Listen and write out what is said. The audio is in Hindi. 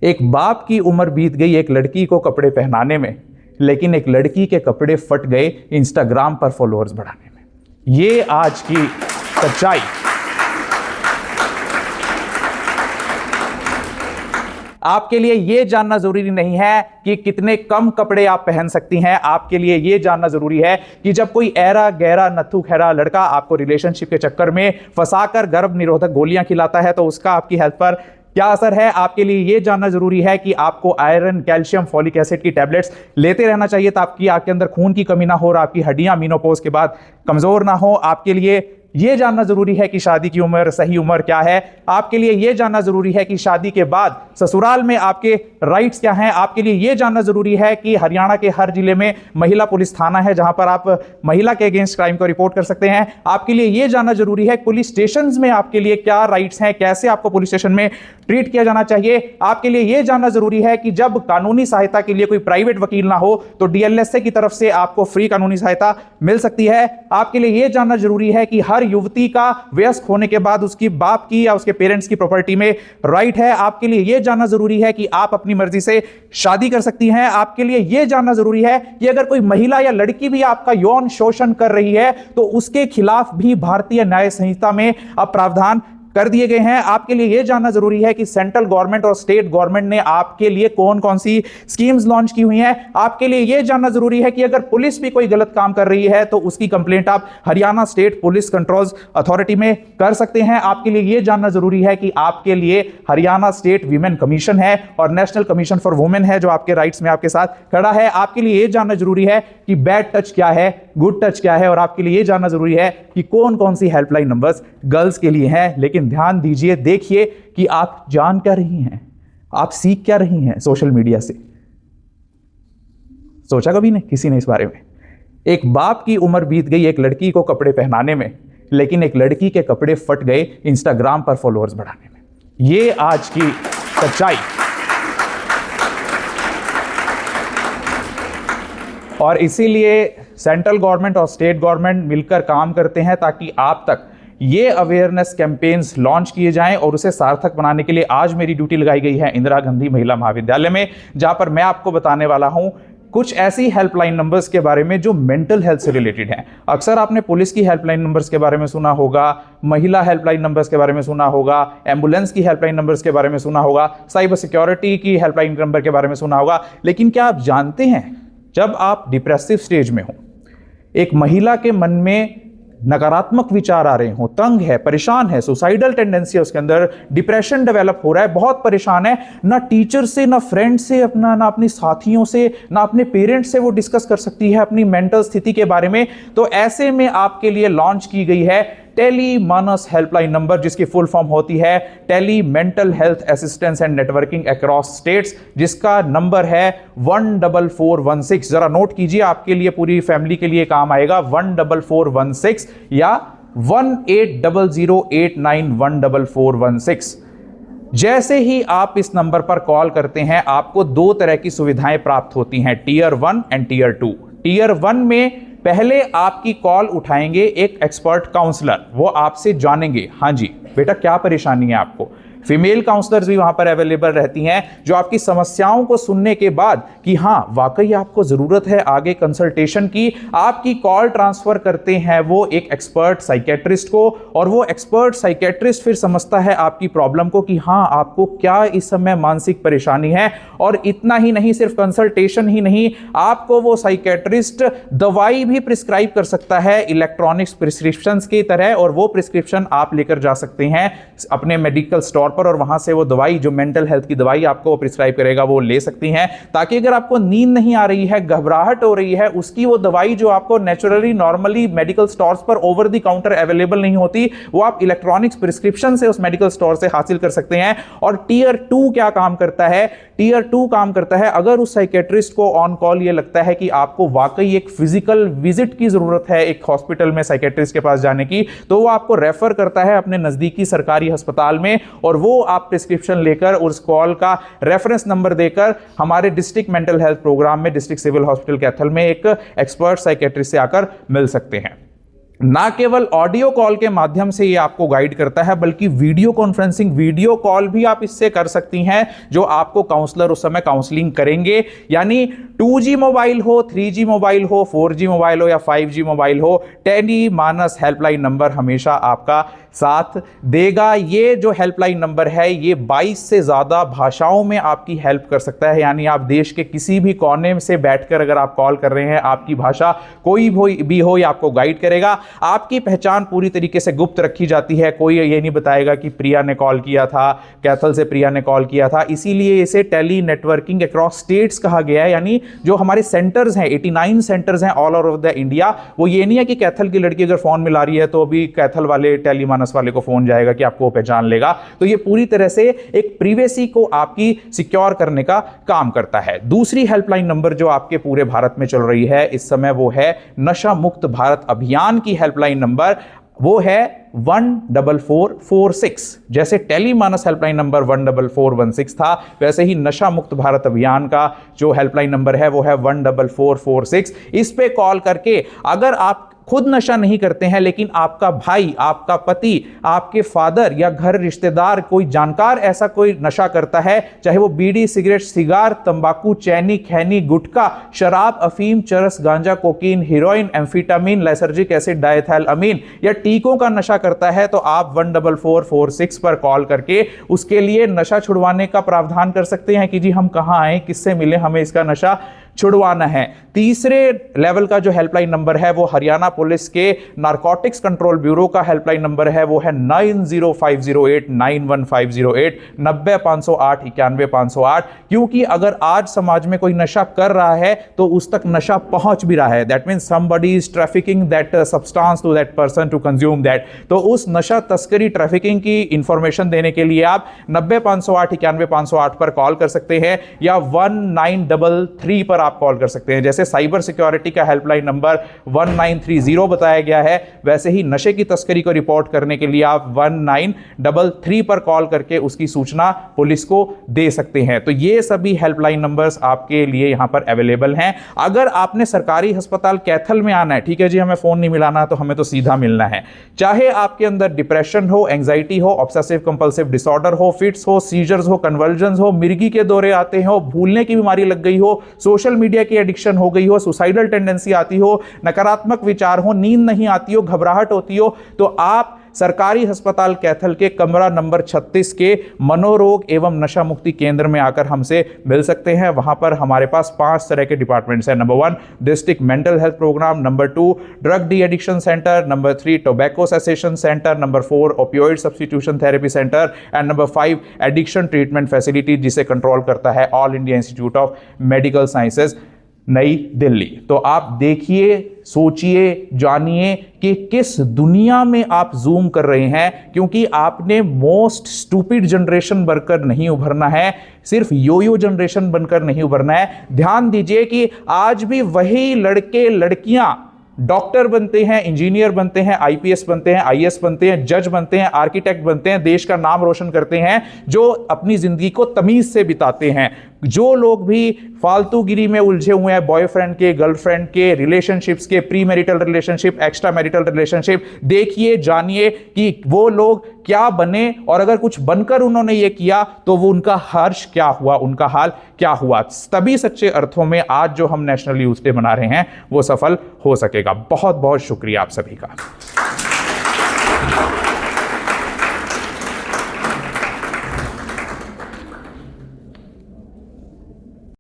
एक बाप की उम्र बीत गई एक लड़की को कपड़े पहनाने में, लेकिन एक लड़की के कपड़े फट गए इंस्टाग्राम पर फॉलोअर्स बढ़ाने में। ये आज की सच्चाई। आपके लिए यह जानना जरूरी नहीं है कि कितने कम कपड़े आप पहन सकती हैं। आपके लिए यह जानना जरूरी है कि जब कोई ऐरा गहरा नत्थु खैरा लड़का आपको रिलेशनशिप के चक्कर में फंसाकर गर्भ निरोधक गोलियां खिलाता है तो उसका आपकी हेल्थ पर क्या असर है। आपके लिए यह जानना जरूरी है कि आपको आयरन, कैल्शियम, फॉलिक एसिड की टैबलेट्स लेते रहना चाहिए ताकि आपके अंदर खून की कमी ना हो और आपकी हड्डियां मेनोपॉज के बाद कमजोर ना हो। आपके लिए यह जानना जरूरी है कि शादी की उम्र, सही उम्र क्या है। आपके लिए यह जानना जरूरी है कि शादी के बाद ससुराल में आपके राइट्स क्या हैं। आपके लिए यह जानना जरूरी है कि हरियाणा के हर जिले में महिला पुलिस थाना है जहां पर आप महिला के अगेंस्ट क्राइम को रिपोर्ट कर सकते हैं। आपके लिए यह जानना जरूरी है पुलिस स्टेशन में आपके लिए क्या राइट्स हैं, कैसे आपको पुलिस स्टेशन में ट्रीट किया जाना चाहिए। आपके लिए यह जानना जरूरी है कि जब कानूनी सहायता के लिए कोई प्राइवेट वकील ना हो तो डीएलएसए की तरफ से आपको फ्री कानूनी सहायता मिल सकती है। आपके लिए यह जानना जरूरी है कि हर युवती का वयस्क होने के बाद उसकी बाप की या उसके पेरेंट्स की प्रॉपर्टी में राइट है। आपके लिए यह जानना जरूरी है कि आप अपनी मर्जी से शादी कर सकती हैं। आपके लिए यह जानना जरूरी है कि अगर कोई महिला या लड़की भी आपका यौन शोषण कर रही है तो उसके खिलाफ भी भारतीय न्याय संहिता में अब प्रावधान कर दिए गए हैं। आपके लिए यह जानना जरूरी है कि सेंट्रल गवर्नमेंट और स्टेट गवर्नमेंट ने आपके लिए कौन कौन सी स्कीम्स लॉन्च की हुई हैं। आपके लिए यह जानना जरूरी है कि अगर पुलिस भी कोई गलत काम कर रही है तो उसकी कंप्लेंट आप Haryana state police controls authority में कर सकते हैं। आपके लिए यह जानना जरूरी है कि आपके लिए हरियाणा स्टेट वीमेन कमीशन है और नेशनल कमीशन फॉर वुमेन है जो आपके राइट्स में आपके साथ खड़ा है। आपके लिए यह जानना जरूरी है कि बैड टच क्या है, गुड टच क्या है, और आपके लिए यह जानना जरूरी है कि कौन कौन सी हेल्पलाइन नंबर्स गर्ल्स के लिए हैं। लेकिन ध्यान दीजिए, देखिए कि आप जान क्या रही हैं, आप सीख क्या रही हैं सोशल मीडिया से। सोचा कभी नहीं किसी ने इस बारे में। एक बाप की उम्र बीत गई एक लड़की को कपड़े पहनाने में, लेकिन एक लड़की के कपड़े फट गए इंस्टाग्राम पर फॉलोअर्स बढ़ाने में। यह आज की सच्चाई। और इसीलिए सेंट्रल गवर्नमेंट और स्टेट गवर्नमेंट मिलकर काम करते हैं ताकि आप तक ये अवेयरनेस कैंपेन्स लॉन्च किए जाएं और उसे सार्थक बनाने के लिए आज मेरी ड्यूटी लगाई गई है इंदिरा गांधी महिला महाविद्यालय में, जहां पर मैं आपको बताने वाला हूं कुछ ऐसी हेल्पलाइन नंबर्स के बारे में जो मेंटल हेल्थ से रिलेटेड हैं। अक्सर आपने पुलिस की हेल्पलाइन नंबर्स के बारे में सुना होगा, महिला हेल्पलाइन नंबर्स के बारे में सुना होगा, एम्बुलेंस की हेल्पलाइन नंबर्स के बारे में सुना होगा, साइबर सिक्योरिटी की हेल्पलाइन नंबर के बारे में सुना होगा। लेकिन क्या आप जानते हैं जब आप डिप्रेसिव स्टेज में हो, एक महिला के मन में नकारात्मक विचार आ रहे हो, तंग है, परेशान है, सुसाइडल टेंडेंसी है, उसके अंदर डिप्रेशन डेवलप हो रहा है, बहुत परेशान है, ना टीचर से, ना फ्रेंड से, अपना ना अपने साथियों से, ना अपने पेरेंट्स से वो डिस्कस कर सकती है अपनी मेंटल स्थिति के बारे में, तो ऐसे में आपके लिए लॉन्च की गई है टेली मानस हेल्पलाइन नंबर, जिसकी फुल फॉर्म होती है tele mental health assistance and networking across states, जिसका नंबर है 14416। जरा नोट कीजिए, आपके लिए, पूरी फैमिली के लिए काम आएगा 14416 या 1800891416। जैसे ही आप इस नंबर पर कॉल करते हैं आपको दो तरह की सुविधाएं प्राप्त होती हैं, टीयर 1 एंड टीयर 2। टीयर 1 में पहले आपकी कॉल उठाएंगे एक एक्सपर्ट काउंसलर, वो आपसे जानेंगे, हाँ जी बेटा क्या परेशानी है आपको। फीमेल काउंसलर्स भी वहां पर अवेलेबल रहती हैं जो आपकी समस्याओं को सुनने के बाद कि हाँ वाकई आपको जरूरत है आगे कंसल्टेशन की, आपकी कॉल ट्रांसफर करते हैं वो एक एक्सपर्ट साइकेट्रिस्ट को, और वो एक्सपर्ट साइकेट्रिस्ट फिर समझता है आपकी प्रॉब्लम को कि हाँ आपको क्या इस समय मानसिक परेशानी है। और इतना ही नहीं, सिर्फ कंसल्टेशन ही नहीं, आपको वो साइकेट्रिस्ट दवाई भी प्रिस्क्राइब कर सकता है इलेक्ट्रॉनिक्स प्रिस्क्रिप्शन की तरह, और वो प्रिस्क्रिप्शन आप लेकर जा सकते हैं अपने मेडिकल स्टोर पर, और वहां से वो दवाई, जो मेंटल हेल्थ की दवाई आपको प्रिस्क्राइब करेगा, वो ले सकती हैं, ताकि अगर आपको नींद नहीं आ रही है, घबराहट हो रही है, उसकी वो दवाई जो आपको नेचुरली नॉर्मली मेडिकल स्टोर्स पर ओवर द काउंटर अवेलेबल नहीं होती, वो आप इलेक्ट्रॉनिक्स प्रिस्क्रिप्शन से उस मेडिकल स्टोर से हासिल कर सकते हैं। और टीयर 2 क्या काम करता है? टीयर 2 काम करता है अगर उस साइकेट्रिस्ट को ऑन कॉल ये लगता है कि आपको वाकई एक फिजिकल विजिट की जरूरत है एक हॉस्पिटल में साइकेट्रिस्ट के पास जाने की, तो वो आपको रेफर करता है अपने नजदीकी सरकारी अस्पताल में, और वो आप प्रिस्क्रिप्शन लेकर उस कॉल का रेफरेंस नंबर देकर हमारे डिस्ट्रिक्ट मेंटल हेल्थ प्रोग्राम में डिस्ट्रिक्ट सिविल हॉस्पिटल कैथल में एक एक्सपर्ट साइकेट्रिस्ट से आकर मिल सकते हैं। ना केवल ऑडियो कॉल के माध्यम से ये आपको गाइड करता है, बल्कि वीडियो कॉन्फ्रेंसिंग, वीडियो कॉल भी आप इससे कर सकती हैं, जो आपको काउंसलर उस समय काउंसलिंग करेंगे। यानी 2G मोबाइल हो, 3G मोबाइल हो, 4G मोबाइल हो या 5G मोबाइल हो, टेली मानस हेल्पलाइन नंबर हमेशा आपका साथ देगा। ये जो हेल्पलाइन नंबर है ये 22 से ज़्यादा भाषाओं में आपकी हेल्प कर सकता है। यानी आप देश के किसी भी कोने से बैठकर अगर आप कॉल कर रहे हैं, आपकी भाषा कोई भी हो, ये आपको गाइड करेगा। आपकी पहचान पूरी तरीके से गुप्त रखी जाती है, कोई ये नहीं बताएगा कि प्रिया ने कॉल किया था, कैथल से प्रिया ने कॉल किया था। इसीलिए इसे टेली नेटवर्किंग अक्रॉस स्टेट्स कहा गया है। यानी जो हमारे सेंटर्स हैं, 89 सेंटर्स हैं ऑल ओवर द इंडिया, वो ये नहीं है कि कैथल की लड़की अगर फोन मिला रही है तो अभी कैथल वाले टेली मानस वाले को फोन जाएगा कि आपको पहचान लेगा। तो ये पूरी तरह से एक प्रिवेसी को आपकी सिक्योर करने का काम करता है। दूसरी हेल्पलाइन नंबर जो आपके पूरे भारत में चल रही है इस समय, वो है नशा मुक्त भारत अभियान की हेल्पलाइन नंबर, वो है 14446। जैसे टेलीमानस हेल्पलाइन नंबर 14416 था, वैसे ही नशा मुक्त भारत अभियान का जो हेल्पलाइन नंबर है वो है 14446। इस पे कॉल करके अगर आप खुद नशा नहीं करते हैं, लेकिन आपका भाई, आपका पति, आपके फादर या घर रिश्तेदार, कोई जानकार ऐसा कोई नशा करता है, चाहे वो बीड़ी, सिगरेट, सिगार, तंबाकू, चैनी, खैनी, गुटखा, शराब, अफीम, चरस, गांजा, cocaine, heroin, amphetamine, lysergic acid, diethyl amine या टीकों का नशा करता है, तो आप 14446 पर कॉल करके उसके लिए नशा छुड़वाने का प्रावधान कर सकते हैं कि जी हम कहां आए, किससे मिले, हमें इसका नशा छुड़वाना है। तीसरे लेवल का जो हेल्पलाइन नंबर है वो हरियाणा पुलिस के नारकोटिक्स कंट्रोल ब्यूरो का हेल्पलाइन नंबर है, वो है 90508 91508 90508 91508। क्योंकि अगर आज समाज में कोई नशा कर रहा है तो उस तक नशा पहुंच भी रहा है, that means somebody is trafficking that substance to that person to consume that, तो उस नशा तस्करी ट्रैफिकिंग की इंफॉर्मेशन देने के लिए आप 90508 91508 पर कॉल कर सकते हैं या 1933 पर आप कॉल कर सकते हैं। जैसे साइबर सिक्योरिटी का हेल्पलाइन नंबर 1930 बताया गया है, वैसे ही नशे की तस्करी को रिपोर्ट करने के लिए आप 1933 पर कॉल करके उसकी सूचना पुलिस को दे सकते हैं। तो ये सभी हेल्पलाइन नंबर्स आपके लिए यहां पर अवेलेबल हैं। अगर आपने सरकारी अस्पताल कैथल में आना है, ठीक है जी, हमें फोन नहीं मिलाना तो हमें तो सीधा मिलना है। चाहे आपके अंदर डिप्रेशन हो, एंजाइटी हो, ऑब्सेसिव कंपल्सिव डिसऑर्डर हो, फिट्स हो, सीजर्स हो, कन्वर्जन्स हो, मिर्गी के दौरे आते हो, भूलने की बीमारी लग गई हो, सोशल मीडिया की एडिक्शन हो गई हो, सुसाइडल टेंडेंसी आती हो, नकारात्मक विचार हो, नींद नहीं आती हो, घबराहट होती हो, तो आप सरकारी अस्पताल कैथल के कमरा नंबर 36 के मनोरोग एवं नशा मुक्ति केंद्र में आकर हमसे मिल सकते हैं। वहां पर हमारे पास 5 तरह के डिपार्टमेंट्स हैं। Number 1 district mental health programme, number 2 drug de addiction centre, number 3 tobacco cessation centre, number 4 opioid substitution therapy centre and number 5 addiction treatment facility, जिसे कंट्रोल करता है all India institute of medical sciences नई दिल्ली। तो आप देखिए, सोचिए, जानिए कि किस दुनिया में आप जूम कर रहे हैं, क्योंकि आपने मोस्ट स्टूपिड जनरेशन बनकर नहीं उभरना है, सिर्फ योयो जनरेशन बनकर नहीं उभरना है। ध्यान दीजिए कि आज भी वही लड़के लड़कियां डॉक्टर बनते हैं, इंजीनियर बनते हैं, आईपीएस बनते हैं, आईएएस बनते हैं, जज बनते हैं, आर्किटेक्ट बनते हैं, देश का नाम रोशन करते हैं, जो अपनी जिंदगी को तमीज से बिताते हैं। जो लोग भी फालतूगिरी में उलझे हुए हैं, बॉयफ्रेंड के, गर्लफ्रेंड के, रिलेशनशिप्स के, pre marital relationship, extra marital relationship, देखिए, जानिए कि वो लोग क्या बने, और अगर कुछ बनकर उन्होंने ये किया तो वो उनका हर्ष क्या हुआ, उनका हाल क्या हुआ। तभी सच्चे अर्थों में आज जो हम नेशनल यूथ डे मना रहे हैं वो सफल हो सकेगा। बहुत बहुत शुक्रिया आप सभी का।